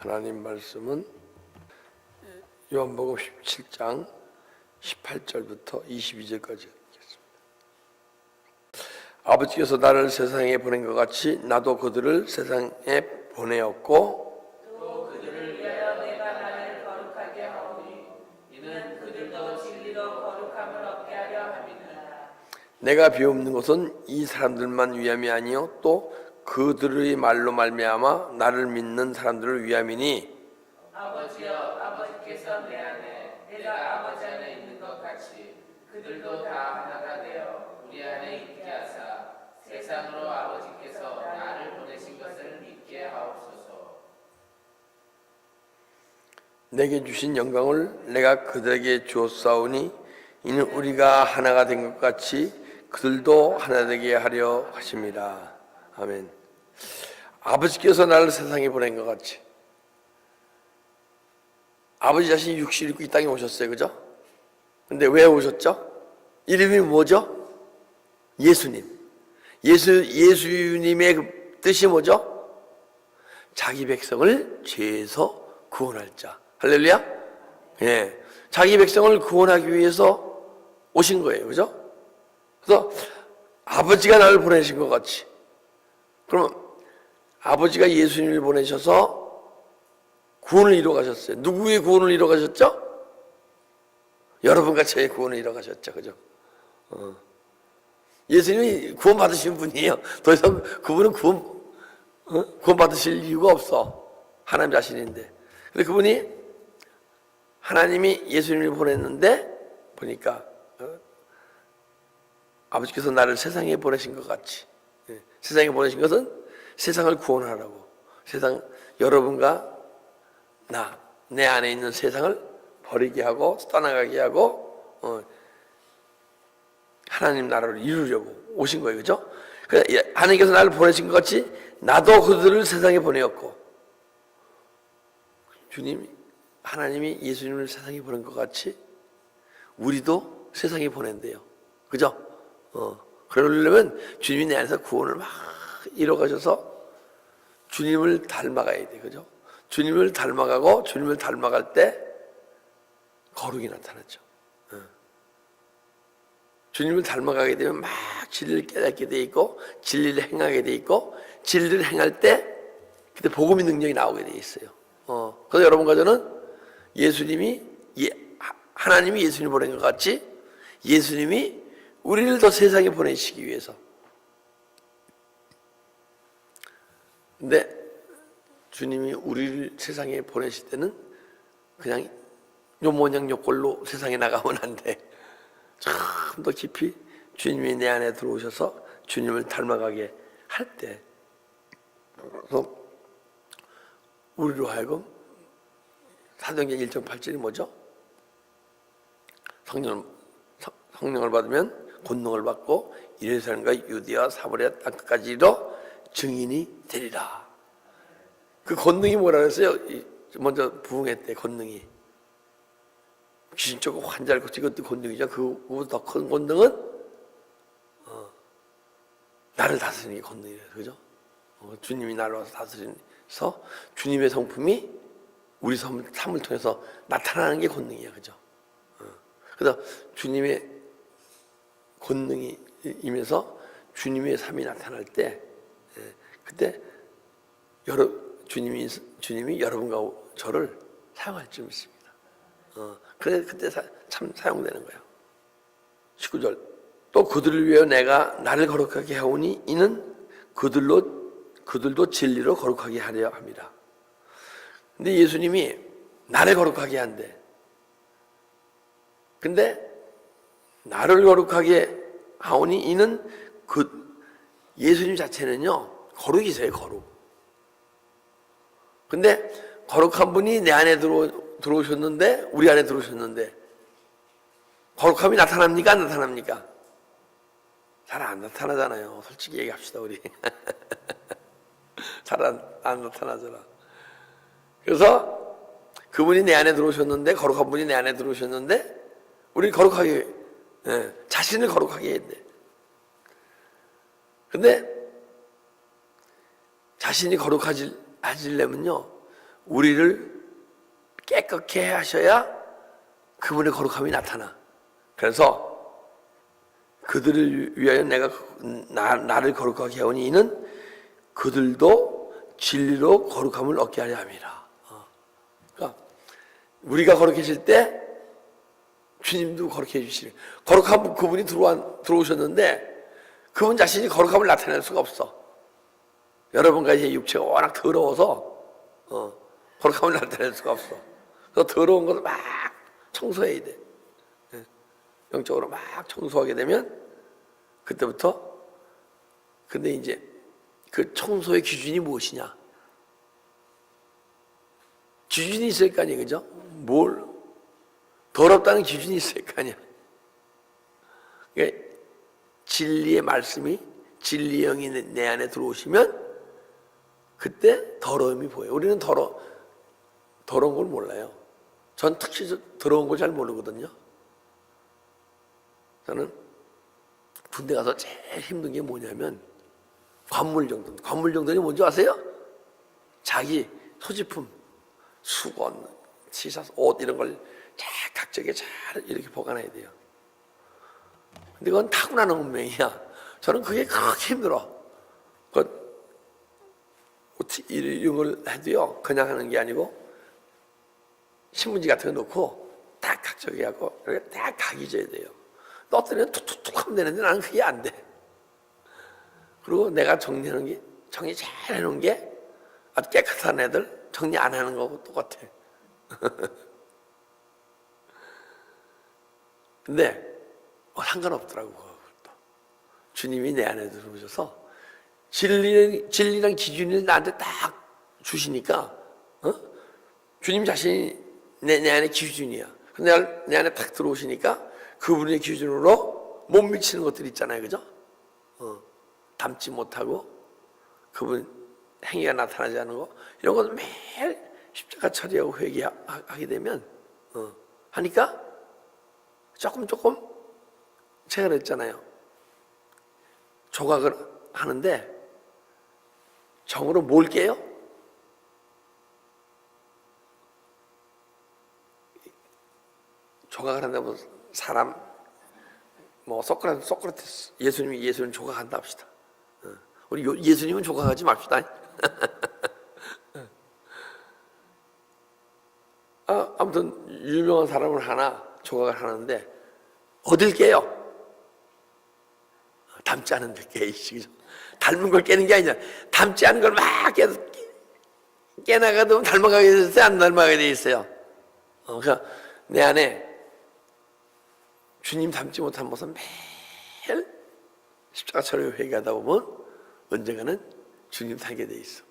하나님 말씀은 요한복음 17장 18절부터 22절까지 읽겠습니다. 아버지께서 나를 세상에 보낸 것 같이 나도 그들을 세상에 보내었고 또 그들을 위하여 내가 나를 거룩하게 하오니 이는 그들도 진리로 거룩함을 얻게 하려 함이니라. 내가 비옵는 것은 이 사람들만 위함이 아니요 또 그들의 말로 말미암아 나를 믿는 사람들을 위함이니 아버지여, 아버지께서 내 안에 내가 아버지 안에 있는 것 같이 그들도 다 하나가 되어 우리 안에 있게 하사 세상으로 아버지께서 나를 보내신 것을 믿게 하옵소서. 내게 주신 영광을 내가 그들에게 주었사오니 이는 우리가 하나가 된 것 같이 그들도 하나 되게 하려 하심이라. 아멘. 아버지께서 나를 세상에 보낸 것 같이 아버지 자신이 육신을 입고 이 땅에 오셨어요. 그죠? 근데 왜 오셨죠? 이름이 뭐죠? 예수님. 예수님의 그 뜻이 뭐죠? 자기 백성을 죄에서 구원할 자. 할렐루야? 예. 자기 백성을 구원하기 위해서 오신 거예요. 그죠? 그래서 아버지가 나를 보내신 것 같이. 그럼 아버지가 예수님을 보내셔서 구원을 이루어 가셨어요. 누구의 구원을 이루어 가셨죠? 여러분과 저의 구원을 이루어 가셨죠. 그죠? 예수님이 구원 받으신 분이에요. 더 이상 그분은 구원 받으실 이유가 없어. 하나님 자신인데. 근데 그분이 하나님이 예수님을 보냈는데 보니까 아버지께서 나를 세상에 보내신 것 같이 세상에 보내신 것은 세상을 구원하라고 세상 여러분과 내 안에 있는 세상을 버리게 하고 떠나가게 하고 하나님 나라를 이루려고 오신 거예요. 그죠? 하나님께서 나를 보내신 것 같이 나도 그들을 세상에 보내었고 하나님이 예수님을 세상에 보낸 것 같이 우리도 세상에 보낸대요. 그죠? 그러려면 주님이 내 안에서 구원을 막 이뤄가셔서 주님을 닮아가야 돼. 그죠? 주님을 닮아가고 주님을 닮아갈 때 거룩이 나타나죠. 주님을 닮아가게 되면 막 진리를 깨닫게 돼 있고 진리를 행하게 돼 있고 진리를 행할 때 그때 복음의 능력이 나오게 돼 있어요. 그래서 여러분과 저는 하나님이 예수님을 보낸 것 같이 예수님이 우리를 더 세상에 보내시기 위해서. 근데 주님이 우리를 세상에 보내실 때는 그냥 요 모양 요 꼴로 세상에 나가면 안 돼. 좀 더 깊이 주님이 내 안에 들어오셔서 주님을 닮아가게 할 때, 그래서 우리로 하여금 사도행전 1.8절이 뭐죠? 성령을 받으면 권능을 받고 예루살렘과 유대와 사마리아 땅끝까지도 증인이 되리라. 그 권능이 뭐라 그랬어요? 먼저 부흥했대. 권능이 귀신 쫓고 환자를 고치고 이것도 권능이죠. 그보다 더 큰 권능은 나를 다스리는 게 권능이래요. 그죠? 주님이 나를 와서 다스리면서 주님의 성품이 우리 삶을 통해서 나타나는 게 권능이야. 그죠? 그래서 주님의 권능이 임해서 주님의 삶이 나타날 때 그때 주님이 여러분과 저를 사용할 줄 믿습니다. 그래 그때 참 사용되는 거예요. 19절 또 그들을 위하여 내가 나를 거룩하게 하오니 이는 그들도 진리로 거룩하게 하려 합니다. 근데 예수님이 나를 거룩하게 한대. 근데 나를 거룩하게 하오니 이는 예수님 자체는요 거룩이세요. 거룩. 근데 거룩한 분이 내 안에 들어오셨는데 우리 안에 들어오셨는데 거룩함이 나타납니까? 안 나타납니까? 잘 안 나타나잖아요. 솔직히 얘기합시다 우리. 잘 안 나타나잖아. 그래서 그분이 내 안에 들어오셨는데 거룩한 분이 내 안에 들어오셨는데 우리 거룩하게 자신을 거룩하게 해야 돼. 근데 자신이 거룩하지려면요 우리를 깨끗게 하셔야 그분의 거룩함이 나타나. 그래서 그들을 위하여 내가 나를 거룩하게 하오니 이는 그들도 진리로 거룩함을 얻게 하려 함이라. 그러니까 우리가 거룩해질 때 주님도 거룩해 주시는, 거룩한 그분이 들어오셨는데 그분 자신이 거룩함을 나타낼 수가 없어. 여러분과 제 육체가 워낙 더러워서 거룩함을 나타낼 수가 없어. 그래서 더러운 것을 막 청소해야 돼. 영적으로 막 청소하게 되면 그때부터, 근데 이제 그 청소의 기준이 무엇이냐? 기준이 있을 거 아니에요, 그죠? 뭘 더럽다는 기준이 있을 거 아니야. 그러니까 진리의 말씀이, 진리의 영이 내 안에 들어오시면 그때 더러움이 보여요. 우리는 더러운 걸 몰라요. 전 특히 더러운 걸 잘 모르거든요. 저는 군대 가서 제일 힘든 게 뭐냐면 관물정돈. 관물정돈이 뭔지 아세요? 자기 소지품, 수건, 티셔츠, 옷 이런 걸 잘 각적에 잘 이렇게 보관해야 돼요. 근데 그건 타고나는 운명이야. 저는 그게 그렇게 힘들어. 이런 걸 해도요, 그냥 하는 게 아니고 신문지 같은 거 넣고 딱 각적에 하고 이렇게 딱 각이 져야 돼요. 떠뜨리면 툭툭툭 하면 되는데 나는 그게 안 돼. 그리고 내가 정리하는 게, 정리 잘 해놓은 게 아주 깨끗한 애들 정리 안 하는 거하고 똑같아. 근데 상관없더라고. 그것도. 주님이 내 안에 들어오셔서 진리란 기준을 나한테 딱 주시니까 주님 자신이 내 안에 기준이야. 근데 내 안에 딱 들어오시니까 그분의 기준으로 못 미치는 것들 있잖아요, 그죠? 닮지 못하고 그분 행위가 나타나지 않는 거, 이런 것을 매일 십자가 처리하고 회개하게 되면 하니까 조금 제가 그랬잖아요. 조각을 하는데 정으로 뭘 깨요? 조각을 한다면 사람, 뭐 소크라테스, 예수님 조각한다 합시다. 우리 예수님은 조각하지 맙시다. 아무튼 유명한 사람을 하나 조각을 하는데 어딜 깨요? 닮지 않은 데 깨. 닮은 걸 깨는 게 아니라 닮지 않은 걸 막 깨나가도 닮아가게 돼 있어요, 안 닮아가게 돼 있어요. 그러니까 내 안에 주님 닮지 못한 모습 매일 십자가처럼 회개하다 보면 언젠가는 주님 닮게 돼 있어.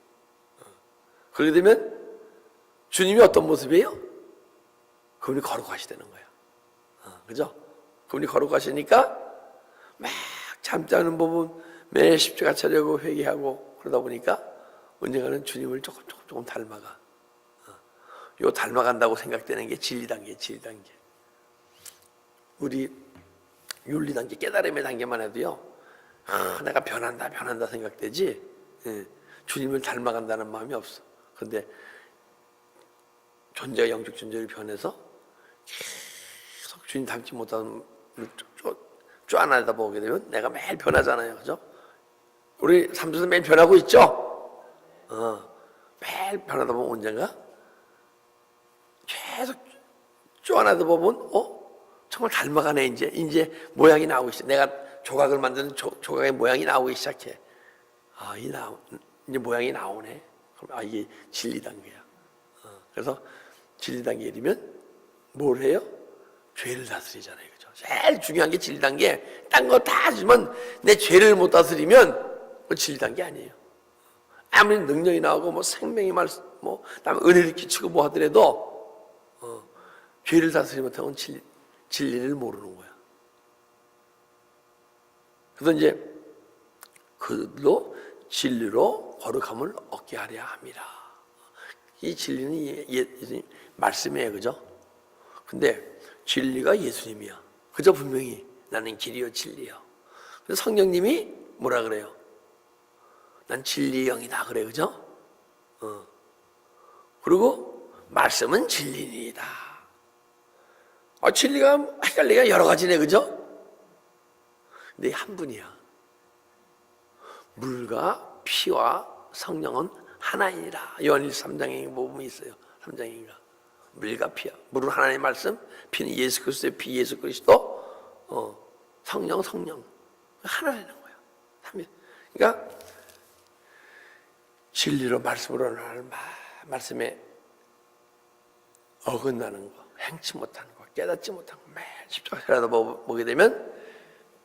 그렇게 되면 주님이 어떤 모습이에요? 그분이 거룩하시다는 거야. 그죠? 그분이 거룩하시니까 막 참지 않은 법은 매일 십자가 차려고 회개하고 그러다 보니까 언젠가는 주님을 조금 닮아가. 요 닮아간다고 생각되는 게 진리 단계, 진리 단계. 우리 윤리 단계, 깨달음의 단계만 해도요, 내가 변한다 생각되지, 주님을 닮아간다는 마음이 없어. 근데 존재가 영적 존재를 변해서 계속 주님 닮지 못하는 쪼안하다 보게 되면 내가 매일 변하잖아요, 그죠? 우리 삶 속에서 매일 변하고 있죠? 매일 변하다 보면 언젠가 계속 쪼안하다 보면 정말 닮아가네. 이제 모양이 나오기 시작해. 내가 조각을 만드는 조각의 모양이 나오기 시작해. 이제 모양이 나오네. 그럼 이게 진리 단계야. 그래서 진리 단계에 이르면 뭘 해요? 죄를 다스리잖아요, 그죠? 제일 중요한 게 진리 단계. 딴 거 다 하지만 내 죄를 못 다스리면 그 진리 단계 아니에요. 아무리 능력이 나오고 뭐 생명이 다음에 은혜를 끼치고 뭐 하더라도 죄를 다스리지 못하면 진리를 모르는 거야. 그래서 이제 그들로 진리로 거룩함을 얻게 하려 함이라. 이 진리는 예수님 말씀이에요, 그죠? 근데 진리가 예수님이야. 그죠? 분명히 나는 길이요 진리요. 그래서 성령님이 뭐라 그래요? 난 진리의 영이다 그래, 그죠? 그리고 말씀은 진리니이다. 진리가 헷갈리가 여러 가지네, 그죠? 근데 한 분이야. 물과 피와 성령은 하나이니라. 요한 3장에 보면 있어요. 3장인가. 물과 피야. 물은 하나님의 말씀, 피는 예수 그리스도의 피, 예수 그리스도, 성령 하나라는 거야. 그러니까 진리로 말씀으로 나는 말씀에 어긋나는 거, 행치 못하는 거, 깨닫지 못하는 거, 매일 십자가를 보게 되면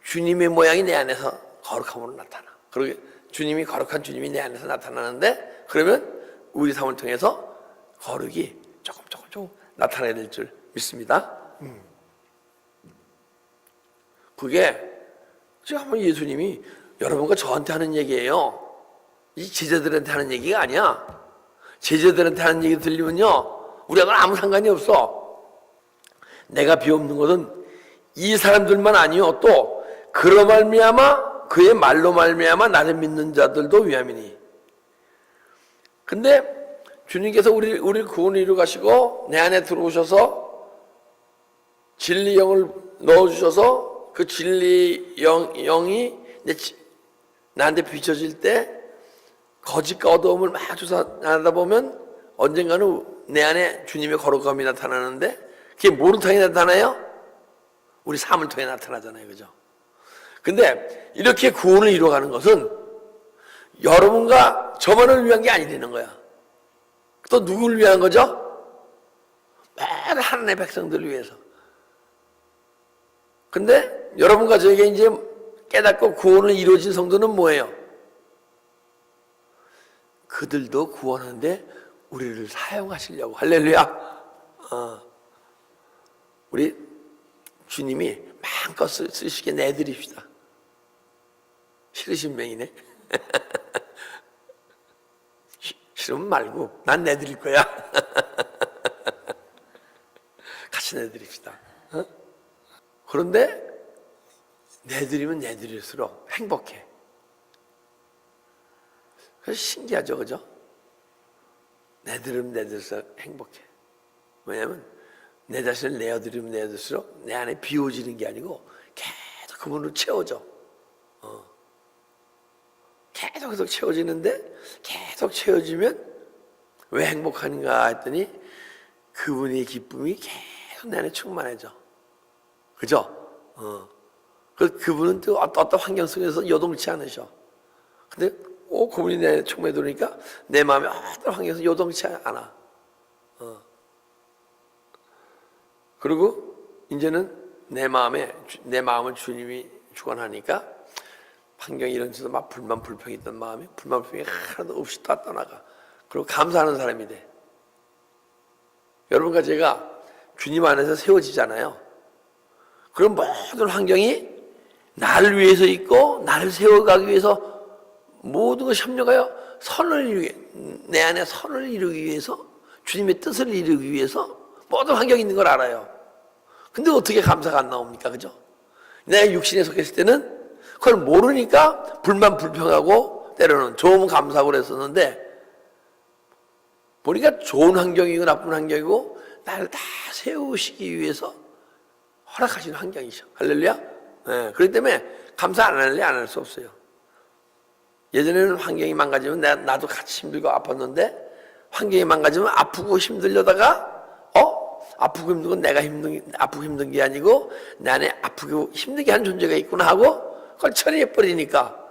주님의 모양이 내 안에서 거룩함으로 나타나. 그러게 주님이 거룩한 주님이 내 안에서 나타나는데, 그러면 우리 삶을 통해서 거룩이 조금 나타나야 될 줄 믿습니다. 그게 지금 한번 예수님이 여러분과 저한테 하는 얘기예요. 이 제자들한테 하는 얘기가 아니야. 제자들한테 하는 얘기 들리면요, 우리하고는 아무 상관이 없어. 내가 비옵는 것은 이 사람들만 아니요, 또 그로 말미암아 그의 말로 말미암아 나를 믿는 자들도 위함이니. 근데 주님께서 우리를 구원을 이루어 가시고 내 안에 들어오셔서 진리 영을 넣어주셔서 그 진리 영이 나한테 비춰질 때 거짓과 어두움을 막 조사하다 보면 언젠가는 내 안에 주님의 거룩함이 나타나는데, 그게 뭐를 통해 나타나요? 우리 삶을 통해 나타나잖아요, 그죠? 근데 이렇게 구원을 이루어가는 것은 여러분과 저만을 위한 게 아니라는 거야. 또 누구를 위한 거죠? 매일 하나님의 백성들을 위해서. 근데 여러분과 저에게 이제 깨닫고 구원을 이루어진 성도는 뭐예요? 그들도 구원하는데 우리를 사용하시려고. 할렐루야. 우리 주님이 마음껏 쓰시게 내드립시다. 싫으신 명이네. 싫으면 말고 난 내드릴 거야. 같이 내드립시다. 그런데 내드리면 내드릴수록 행복해. 그래서 신기하죠, 그죠? 내드리면 내드릴수록 행복해. 왜냐하면 내 자신을 내어드리면 내어드릴수록 내 안에 비워지는 게 아니고 계속 그분으로 채워져. 계속 채워지는데, 계속 채워지면 왜 행복한가 했더니 그분의 기쁨이 계속 내 안에 충만해져. 그죠? 그분은 또 어떤 환경 속에서 요동치 않으셔. 근데 그분이 내 안에 충만해 들어오니까 내 마음이 어떤 환경에서 요동치 않아. 그리고 이제는 내 마음을 주님이 주관하니까 환경이 이런 데서 막 불만 불평이 있던 마음이 불만 불평이 하나도 없이 다 떠나가. 그리고 감사하는 사람이 돼. 여러분과 제가 주님 안에서 세워지잖아요. 그럼 모든 환경이 나를 위해서 있고 나를 세워가기 위해서 모든 것이 협력하여 선을 이루기, 내 안에 선을 이루기 위해서, 주님의 뜻을 이루기 위해서 모든 환경이 있는 걸 알아요. 근데 어떻게 감사가 안 나옵니까? 그죠? 내가 육신에 속했을 때는 그걸 모르니까 불만 불평하고 때로는 좋으면 감사하고 그랬었는데, 보니까 좋은 환경이고 나쁜 환경이고 나를 다 세우시기 위해서 허락하시는 환경이죠. 할렐루야. 네, 그렇기 때문에 감사 안 할래? 안 할 수 없어요. 예전에는 환경이 망가지면 나도 같이 힘들고 아팠는데, 환경이 망가지면 아프고 힘들려다가 아프고 힘든 건 내가 아프고 힘든 게 아니고 내 안에 아프고 힘들게 한 존재가 있구나 하고 그걸 처리해버리니까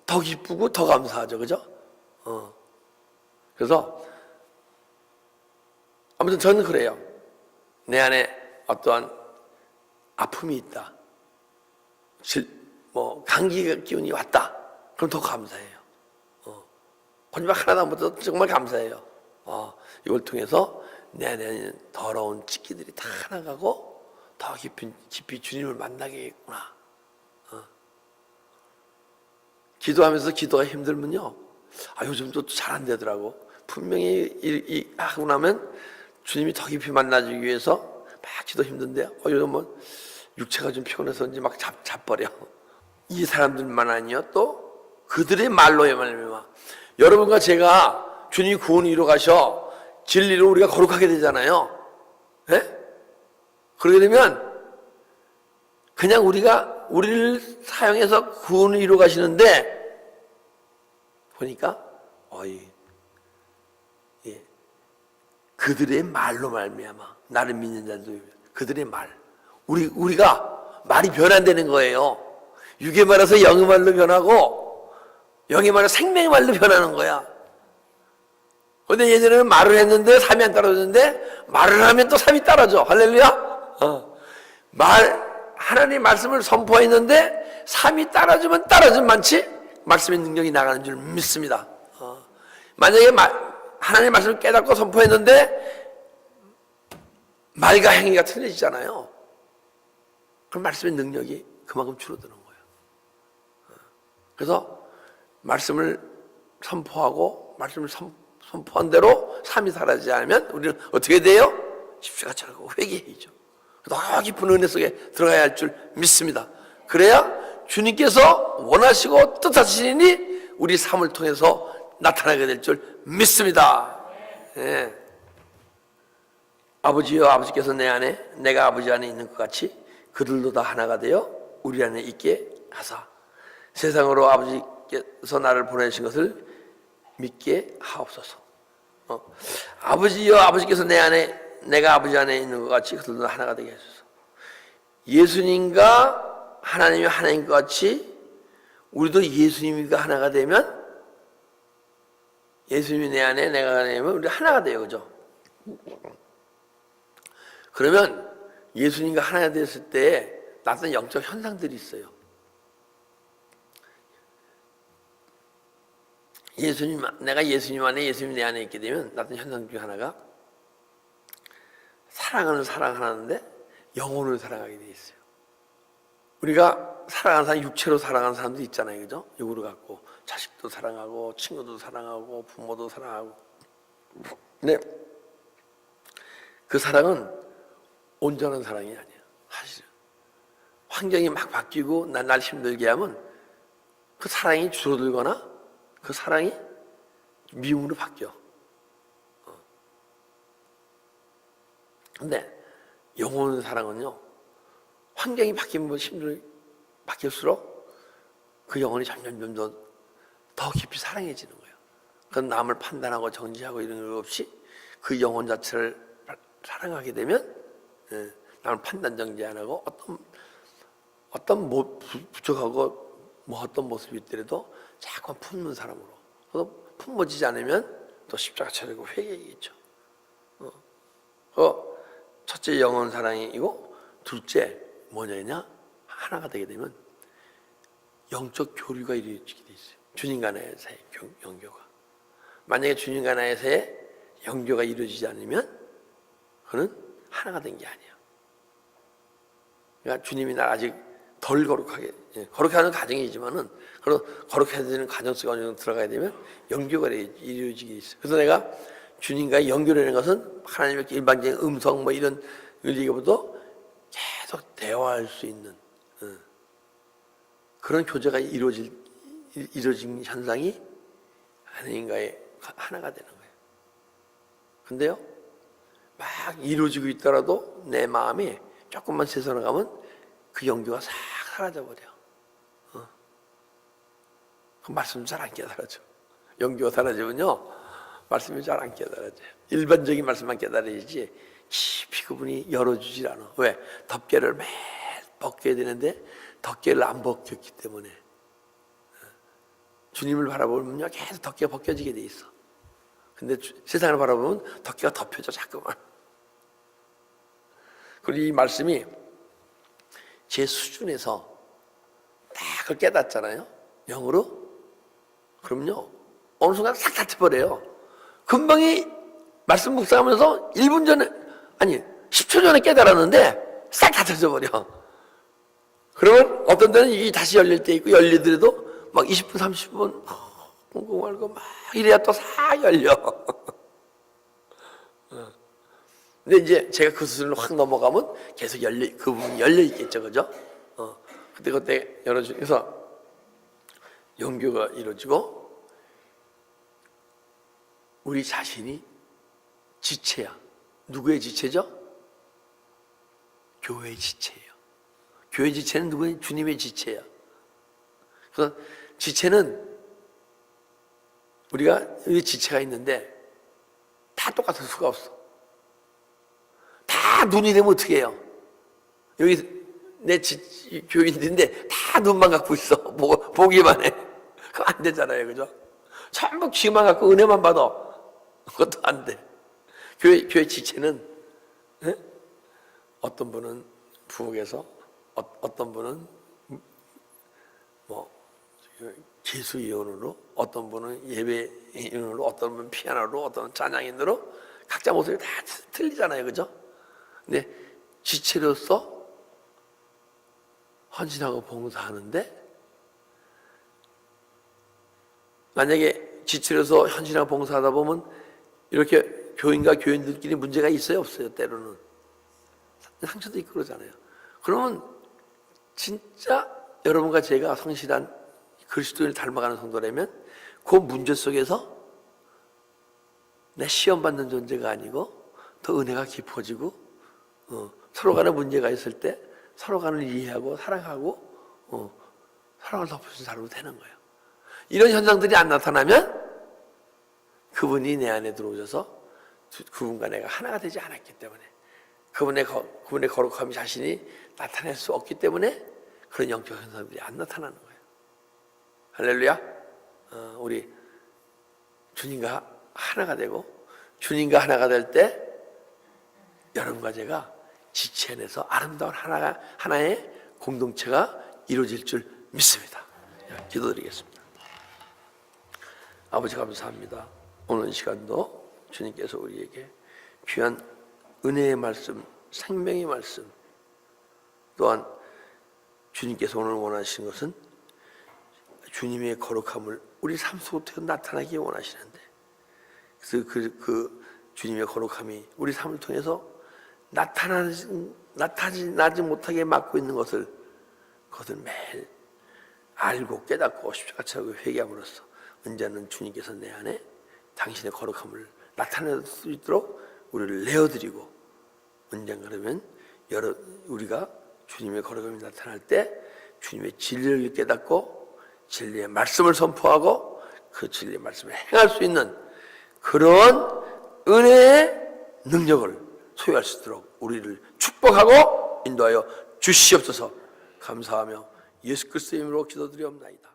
더 기쁘고 더 감사하죠. 그죠? 그래서 아무튼 저는 그래요. 내 안에 어떠한 아픔이 있다, 감기 기운이 왔다, 그럼 더 감사해요. 거짓말 하나도 못해도 정말 감사해요. 이걸 통해서 내 안에 더러운 찌기들이 다 나가고 더 깊이 주님을 만나게겠구나. 기도하면서 기도가 힘들면요, 요즘도 잘 안 되더라고. 분명히 하고 나면 주님이 더 깊이 만나주기 위해서 막 기도 힘든데, 요즘은 육체가 좀 피곤해서인지 막 잡버려. 이 사람들만 아니요, 또 그들의 말로에 말미암아. 여러분과 제가 주님이 구원을 이루어 가셔 진리로 우리가 거룩하게 되잖아요. 예? 그러게 되면 그냥 우리를 사용해서 구원을 이루어 가시는데 보니까 그들의 말로 말미암아 나를 믿는 자들도 그들의 말 우리가 말이 변환되는 거예요. 육의 말에서 영의 말로 변하고 영의 말에서 생명의 말로 변하는 거야. 근데 예전에는 말을 했는데 삶이 안 따라줬는데 말을 하면 또 삶이 따라줘. 할렐루야. 하나님의 말씀을 선포했는데 삶이 따라주면 따라주면 많지 말씀의 능력이 나가는 줄 믿습니다. 만약에 하나님의 말씀을 깨닫고 선포했는데 말과 행위가 틀려지잖아요. 그럼 말씀의 능력이 그만큼 줄어드는 거예요. 그래서 말씀을 선포하고 말씀을 선포한 대로 삶이 사라지지 않으면 우리는 어떻게 돼요? 십자가 지고 회개해야죠. 더 깊은 은혜 속에 들어가야 할 줄 믿습니다. 그래야 주님께서 원하시고 뜻하시니 우리 삶을 통해서 나타나게 될 줄 믿습니다. 예. 아버지여 아버지께서 내 안에 내가 아버지 안에 있는 것 같이 그들도 다 하나가 되어 우리 안에 있게 하사 세상으로 아버지께서 나를 보내신 것을 믿게 하옵소서. 아버지여 아버지께서 내 안에 내가 아버지 안에 있는 것 같이 그들도 하나가 되게 하소서. 예수님과 하나님이 하나인 것 같이 우리도 예수님과 하나가 되면 예수님이 내 안에 내가 되면 우리 하나가 돼요. 그죠? 그러면 예수님과 하나가 됐을 때 나타난 영적 현상들이 있어요. 내가 예수님 안에 예수님이 내 안에 있게 되면 나타난 현상 중에 하나가 사랑하는데 영혼을 사랑하게 돼 있어요. 우리가 사랑하는 사람, 육체로 사랑하는 사람도 있잖아요. 그죠? 육으로 갖고 자식도 사랑하고 친구도 사랑하고 부모도 사랑하고. 근데 그 사랑은 온전한 사랑이 아니야. 사실은 환경이 막 바뀌고 날 힘들게 하면 그 사랑이 줄어들거나 그 사랑이 미움으로 바뀌어. 근데 영혼의 사랑은요, 환경이 바뀔수록 그 영혼이 점점 더 깊이 사랑해지는 거예요. 그건 남을 판단하고 정지하고 이런 것 없이 그 영혼 자체를 사랑하게 되면 남을 판단 정지 안 하고 어떤 부족하고 어떤 모습이 있더라도 자꾸 품는 사람으로. 그래서 품어지지 않으면 또 십자가 차리고 회개하겠죠. 첫째 영혼 사랑이고 둘째 뭐냐냐 하나가 되게 되면 영적 교류가 이루어지게 돼 있어요. 주님과 나의 사이 영교가. 만약에 주님과 나의 사이에 영교가 이루어지지 않으면 그는 하나가 된 게 아니야. 그러니까 주님이 나 아직 덜 거룩하게 거룩하는 과정이지만은 거룩해야 되는 과정 속에 어느 정도 들어가야 되면 영교가 이루어지게 있어요. 그래서 내가 주님과의 연결하는 것은 하나님의 일반적인 음성 이런 얘기보다 계속 대화할 수 있는 그런 교제가 이루어진 현상이 하나님과의 하나가 되는 거예요. 근데요, 막 이루어지고 있더라도 내 마음이 조금만 세상으로 가면 그 연교가 싹 사라져버려. 그 말씀 잘 안 깨달아져. 연교가 사라지면요, 말씀이 잘 안 깨달아져요. 일반적인 말씀만 깨달아지지 깊이 그분이 열어주질 않아. 왜? 덮개를 매일 벗겨야 되는데 덮개를 안 벗겼기 때문에. 주님을 바라보면요 계속 덮개가 벗겨지게 돼 있어. 근데 세상을 바라보면 덮개가 덮여져 자꾸만. 그리고 이 말씀이 제 수준에서 딱 그걸 깨닫잖아요, 영으로. 그럼요 어느 순간 싹 닫혀버려요. 금방이 말씀 묵상하면서 1분 전에, 아니 10초 전에 깨달았는데 싹 닫혀져 버려. 그러면 어떤 데는 이게 다시 열릴 때 있고, 열리더라도 막 20분 30분 꽁꽁 말고 막 이래야 또 싹 열려. 근데 이제 제가 그 수준을 확 넘어가면 계속 그 부분이 열려 있겠죠, 그죠? 그때 열어주면서 영교가 이루어지고, 우리 자신이 지체야. 누구의 지체죠? 교회의 지체예요. 교회 지체는 누구의? 주님의 지체야. 그래서 지체는 우리가 여기 지체가 있는데 다 똑같을 수가 없어. 다 눈이 되면 어떻게 해요? 여기 내 교인들인데 다 눈만 갖고 있어. 보기만 해. 그거 안 되잖아요. 그죠? 전부 귀만 갖고 은혜만 받아. 그것도 안 돼. 교회 지체는 어떤 분은 부엌에서 어떤 분은 기수위원으로 어떤 분은 예배인으로 어떤 분은 피아노로 어떤 분은 찬양인으로 각자 모습이 다 틀리잖아요. 그죠? 근데 지체로서 헌신하고 봉사하는데 만약에 지체로서 헌신하고 봉사하다 보면 이렇게 교인과 교인들끼리 문제가 있어요? 없어요? 때로는 상처도 있고 그러잖아요. 그러면 진짜 여러분과 제가 성실한 그리스도인을 닮아가는 성도라면 그 문제 속에서 내 시험받는 존재가 아니고 더 은혜가 깊어지고 서로 간에 문제가 있을 때 서로 간을 이해하고 사랑하고 사랑을 덮어주는 사람으로 되는 거예요. 이런 현상들이 안 나타나면 그분이 내 안에 들어오셔서 그분과 내가 하나가 되지 않았기 때문에 그분의 거룩함이 자신이 나타낼 수 없기 때문에 그런 영적 현상들이 안 나타나는 거예요. 할렐루야. 우리 주님과 하나가 되고 주님과 하나가 될 때 여러분과 제가 지체 안에서 아름다운 하나의 공동체가 이루어질 줄 믿습니다. 기도드리겠습니다. 아버지 감사합니다. 오늘 시간도 주님께서 우리에게 귀한 은혜의 말씀, 생명의 말씀, 또한 주님께서 오늘 원하시는 것은 주님의 거룩함을 우리 삶 속에 나타나게 원하시는데, 그래서 그 주님의 거룩함이 우리 삶을 통해서 나타나지 못하게 막고 있는 것을 그것을 매일 알고 깨닫고 십자가처럼 회개함으로써 언제는 주님께서 내 안에 당신의 거룩함을 나타낼 수 있도록 우리를 내어드리고, 언젠가 그러면 우리가 주님의 거룩함이 나타날 때 주님의 진리를 깨닫고 진리의 말씀을 선포하고 그 진리의 말씀을 행할 수 있는 그런 은혜의 능력을 소유할 수 있도록 우리를 축복하고 인도하여 주시옵소서. 감사하며 예수 그리스도의 이름으로 기도드리옵나이다.